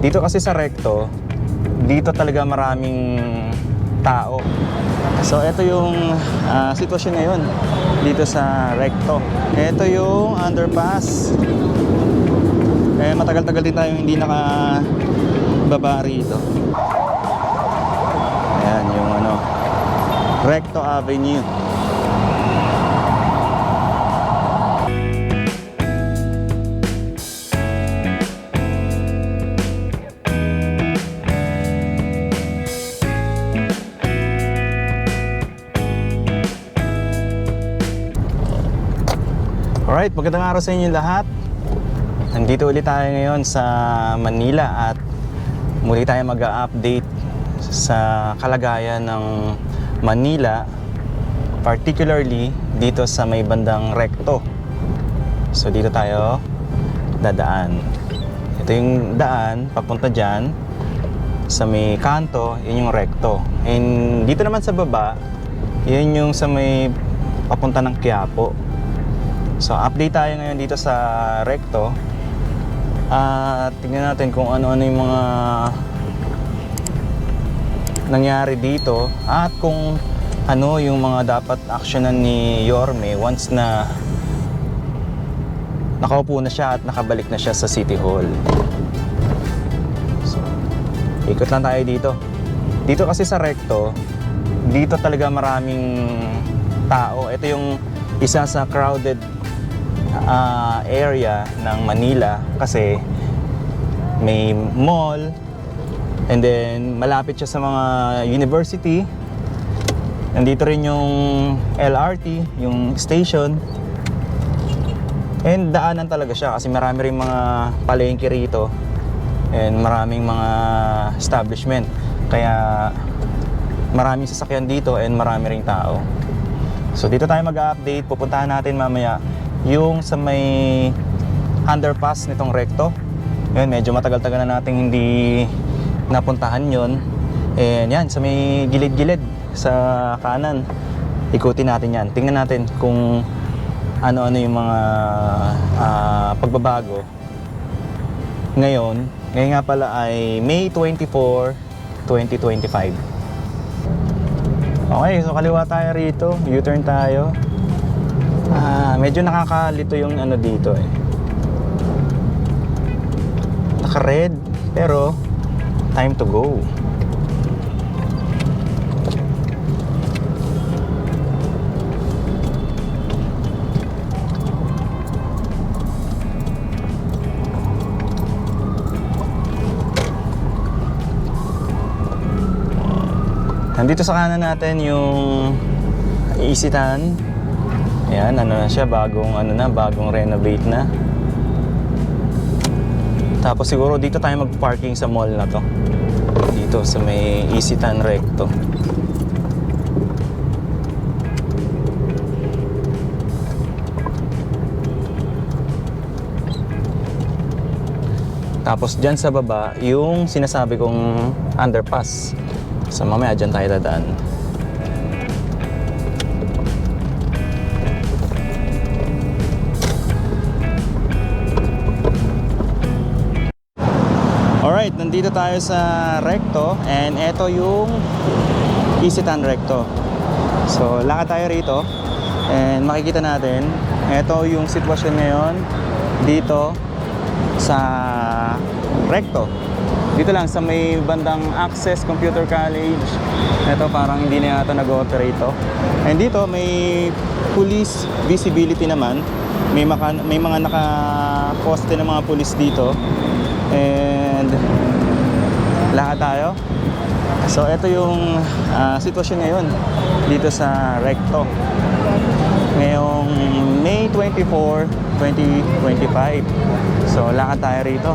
Dito kasi sa Recto, dito talaga maraming tao. So ito yung sitwasyon ngayon dito sa Recto. Ito yung underpass. Matagal-tagal din tayo hindi nakababa rito. Ayan yung Recto Avenue. Alright, magandang araw sa inyo lahat. Nandito ulit tayo ngayon sa Manila at muli tayo mag-update sa kalagayan ng Manila, particularly dito sa may bandang Recto. So dito tayo dadaan. Ito yung daan papunta dyan sa may kanto, yun yung Recto. And dito naman sa baba, yun yung sa may papunta ng Quiapo. So update tayo ngayon dito sa Recto at tingnan natin kung ano-ano yung mga nangyari dito at kung ano yung mga dapat aksyonan ni Yorme once na nakaupo na siya at nakabalik na siya sa City Hall. So, ikot lang tayo dito. Dito kasi sa Recto, dito talaga maraming tao. Ito yung isa sa crowded area ng Manila kasi may mall and then malapit siya sa mga university. Nandito rin yung LRT, yung station, and daanan talaga siya kasi marami rin mga palengke rito and maraming mga establishment, kaya maraming sasakyan dito and marami ring tao. So dito tayo mag-update. Pupuntahan natin mamaya yung sa may underpass nitong Recto. Yun, medyo matagal-tagal na nating hindi napuntahan yon. And yan, sa may gilid-gilid sa kanan, ikutin natin yan. Tingnan natin kung ano-ano yung mga pagbabago ngayon. Ngayon nga pala ay May 24, 2025. Okay, so kaliwa tayo rito, U-turn tayo. Medyo nakakalito yung dito naka-red, pero time to go. Nandito sa kanan natin yung Isitan. Ayan, na siya, bagong renovate na. Tapos siguro dito tayo mag-parking sa mall na to. Dito sa may Isitan Recto. Tapos dyan sa baba, yung sinasabi kong underpass. So mamaya dyan tayo dadaan. Alright, nandito tayo sa Recto and ito yung Isitan Recto. So lakad tayo rito and makikita natin ito yung sitwasyon ngayon dito sa Recto. Dito lang sa may bandang Access Computer College. Ito parang hindi na yata nag-operate to. And dito may police visibility naman. May mga naka-poste ng mga police dito. And lakad tayo. So ito yung sitwasyon ngayon dito sa Recto ngayong May 24, 2025. So lakad tayo rito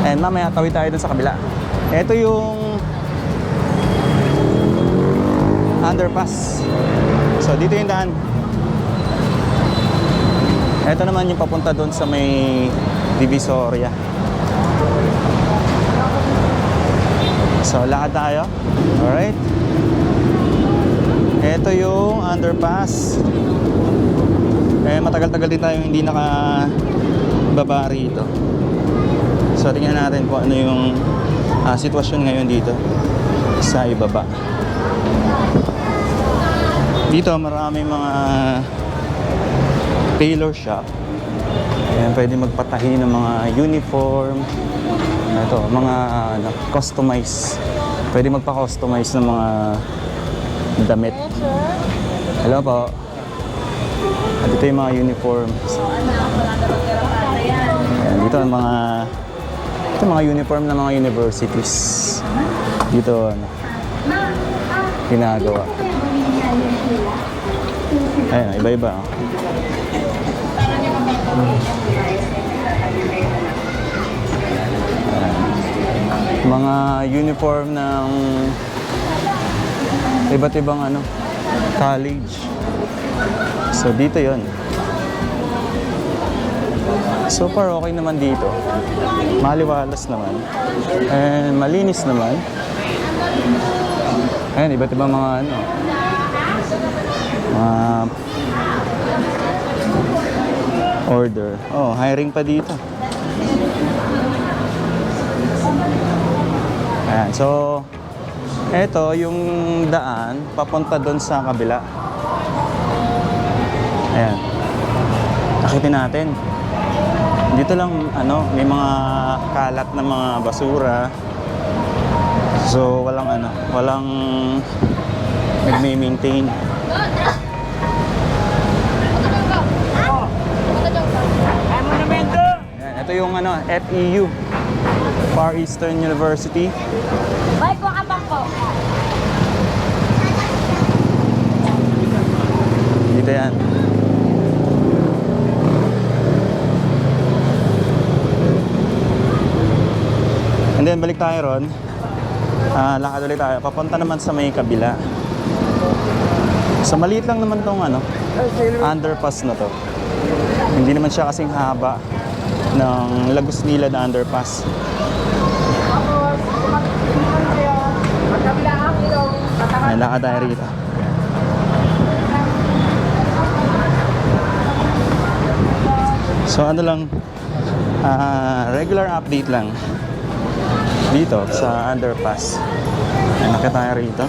and mamaya tawid tayo dun sa kabila. Ito yung underpass. So dito yung daan. Ito naman yung papunta dun sa may Divisoria. So lakad tayo. Alright. Ito yung underpass. Matagal-tagal din tayo hindi nakababa rito. So tingnan natin kung ano yung sitwasyon ngayon dito sa ibaba. Dito marami mga tailor shop. Ayan, pwede magpatahi ng mga uniform. Ito, mga customize. Pwede magpa-customize ng mga damit. Hello po. At dito yung mga uniforms. Ayan, dito ang mga uniform ng mga universities. Dito ginagawa. Ayan, iba-iba. Mga uniform ng iba't ibang college. So dito yon. So far okay naman dito. Maliwalas naman. And malinis naman. Ayan, iba't ibang mga order. Oh, hiring pa dito. Ayan, so eto yung daan papunta doon sa kabila. Ayan. Akitin natin. Dito lang may mga kalat na mga basura. So walang nagme-maintain. Ayan, ito yung FEU, Far Eastern University. Bye ko kabang po. Dito yan. And then balik tayo ron. Lakad ulit tayo. Papunta naman sa may kabila. So maliit lang naman tong underpass na to. Hindi naman siya kasing haba ng Lagos Nilad na underpass. Ayan, lakad tayo rito. So regular update lang dito sa underpass. Ayan, nakita tayo rito.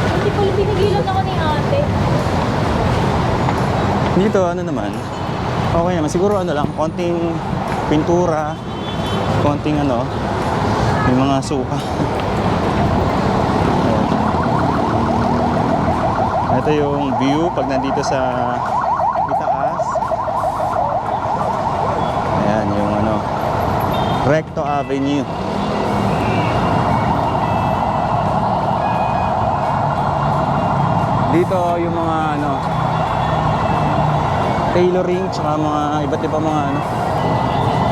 Hindi pala pinigilan ako ni ate. Dito naman, okay naman. Siguro lang, konting pintura, konting may mga suka. Ayan. Ito yung view pag nandito sa itaas. Ayan yung Recto Avenue. Dito yung mga tailoring tsaka mga iba't iba mga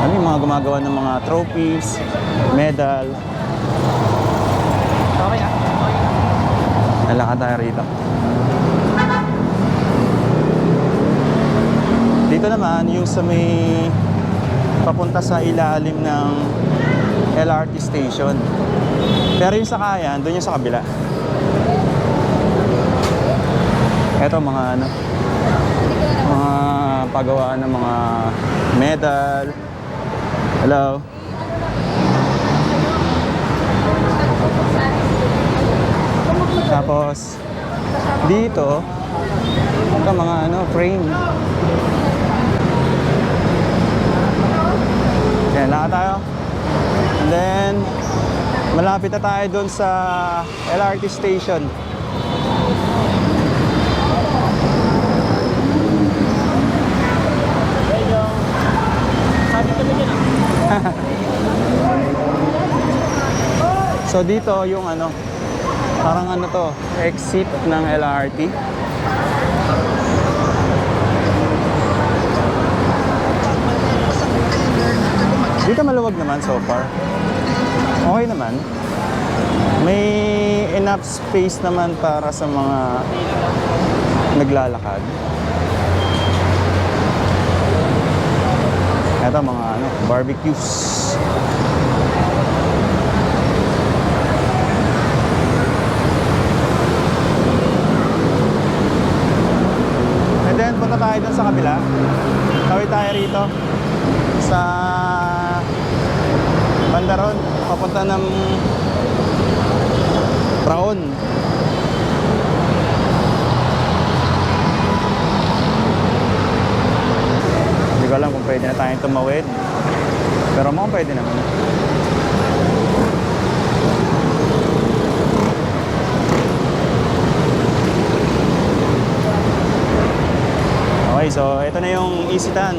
yung mga gumagawa ng mga trophies, medal. Okay na. Nalakad tayo rito. Dito naman yung sa may papunta sa ilalim ng LRT station. Pero yung sakayan, doon yung sa kabila. Ito mga mga pagawaan ng mga medal. Hello. Tapos dito ito mga frame. Yan, lakad tayo. And then malapit na tayo doon sa LRT station. So dito yung parang to, exit ng LRT. Dito maluwag naman so far. Okay naman. May enough space naman para sa mga naglalakad. Ito mga barbecues. And then punta tayo dun sa kabila. Tawid tayo rito sa Bandaron, papunta ng Praon. Hindi ko alam kung pwede na tayong tumawid, pero mukhang pwede naman. Okay, so ito na yung Isitan.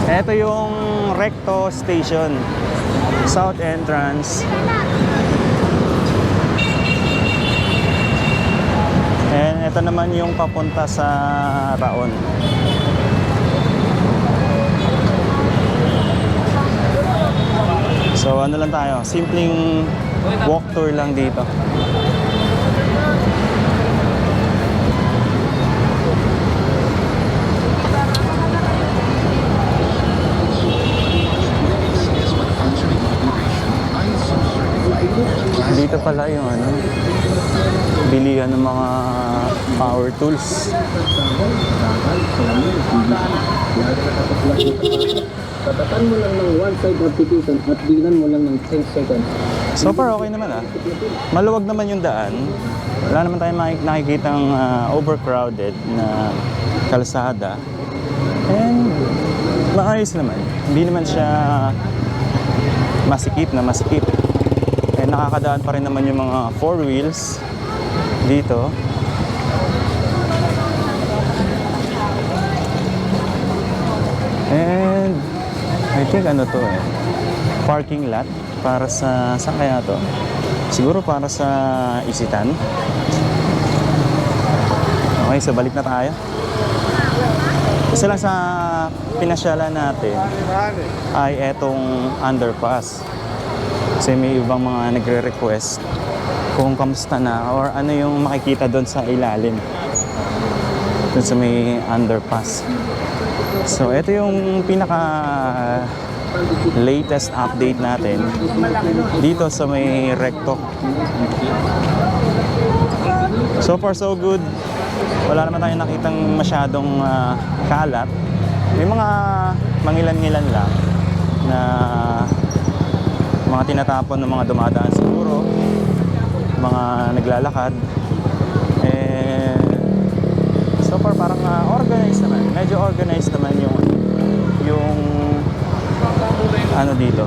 Ito yung Recto Station, South Entrance. And ito naman yung papunta sa Raon. So ano lang tayo, simpleng walk tour lang dito. Dito pala yung ano, bilihan ng mga power tools. Tatatan mo lang ng one-side application at bilan mo lang ng 10 seconds. So far okay naman ah. Maluwag naman yung daan. Wala naman tayong nakikitang overcrowded na kalsada. And maayos naman. Hindi naman siya masikip na masikip. And nakakadaan pa rin naman yung mga four wheels dito. And I think ano to eh, parking lot para sa, saan kaya to? Siguro para sa Isitan. Okay, so balik na tayo. Isa lang sa pinasyalan natin ay etong underpass. Kasi may ibang mga nagre-request kung kamusta na or ano yung makikita doon sa ilalim. Doon sa may underpass. So, ito yung pinaka latest update natin dito sa may Recto. So far so good. Wala naman tayong nakitang masyadong kalat. May mga mangilan-ngilan lang na mga tinatapon ng mga dumadaan siguro, mga naglalakad. So far parang organized naman. Medyo organized naman yung ano dito,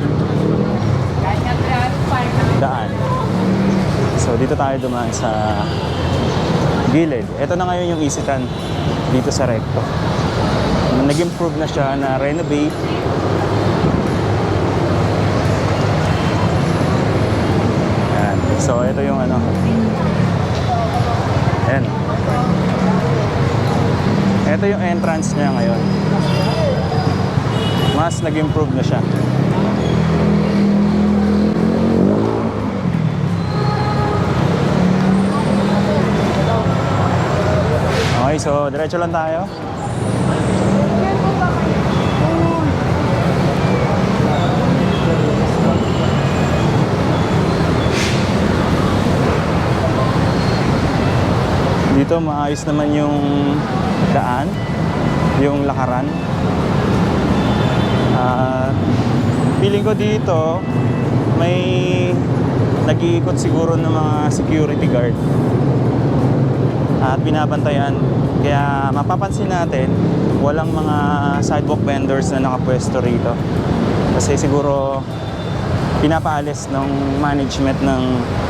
daan. So dito tayo dumaan sa gilid. Ito na ngayon yung Isitan dito sa Recto. Nag-improve na siya, na renovate. Yan. So ito yung ano. Ayan. Ito yung entrance niya ngayon. Mas nag-improve na siya. Okay, so diretso lang tayo. Dito maayos naman yung daan, yung lakaran. Feeling ko dito may nag-iikot siguro ng mga security guard at binabantayan. Kaya mapapansin natin walang mga sidewalk vendors na nakapwesto rito. Kasi siguro pinapaalis ng management ng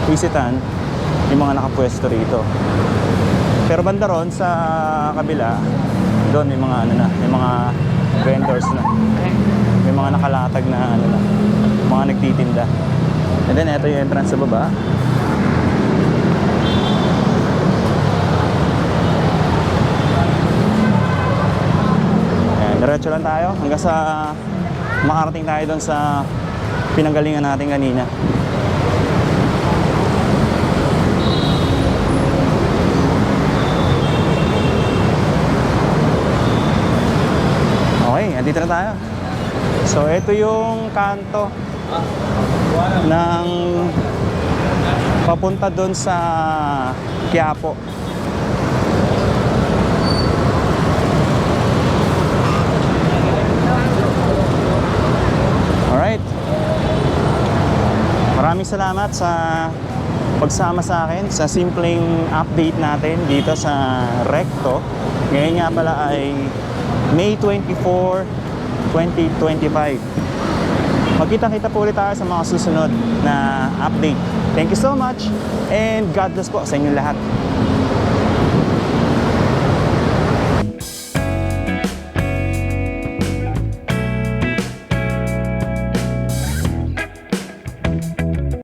Isitan yung mga nakapwesto rito. Pero banda ron sa kabila, doon may mga ano na, may mga vendors na. May mga nakalatag na ano na, mga nagtitinda. And then ito yung entrance sa baba. Ayan, diretso lang tayo hanggang sa makarating tayo doon sa pinanggalingan natin kanina. Okay, andito na tayo So ito yung kanto ng papunta doon sa Quiapo. Alright. Maraming salamat sa pagsama sa akin sa simpleng update natin dito sa Recto. Ngayon nga pala ay May 24, 2025. Magkita-kita po ulit tayo sa mga susunod na update. Thank you so much and God bless po sa inyong lahat.